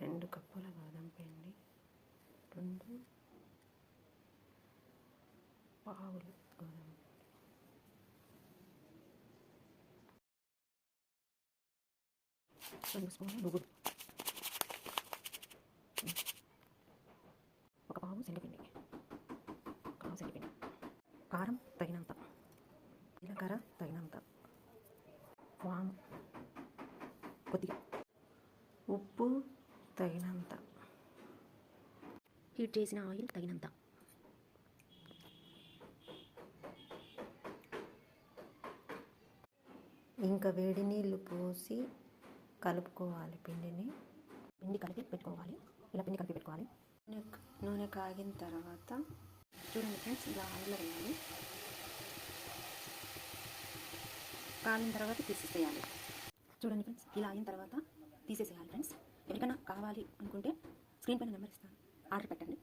2 కప్పుల బాదం పిండి, 2 పావులు గోధుమ పిండి, 2 స్పూన్ల నువ్వులు, 1 పావు శనగపిండి, కారం తగినంత, జీలకర్ర తగినంత, వాము కొద్దిగా, ఉప్పు తగినంత, హీట్ చేసిన ఆయిల్ తగినంత. ఇంకా వేడి నీళ్ళు పోసి కలుపుకోవాలి. పిండి కలిపి పెట్టుకోవాలి. ఇలా పిండి కలిపి పెట్టుకోవాలి. నూనె కాగిన తర్వాత చూడండి ఫ్రెండ్స్, ఇలా ఆయిల్లో వేయాలి. కాగిన తర్వాత తీసేసేయాలి. చూడండి ఫ్రెండ్స్, ఇలా అయిన తర్వాత తీసేసేయాలి. ఫ్రెండ్స్, ఎవరికైనా కావాలి అనుకుంటే స్క్రీన్ పైన నెంబర్ ఇస్తాను, ఆర్డర్ పెట్టండి.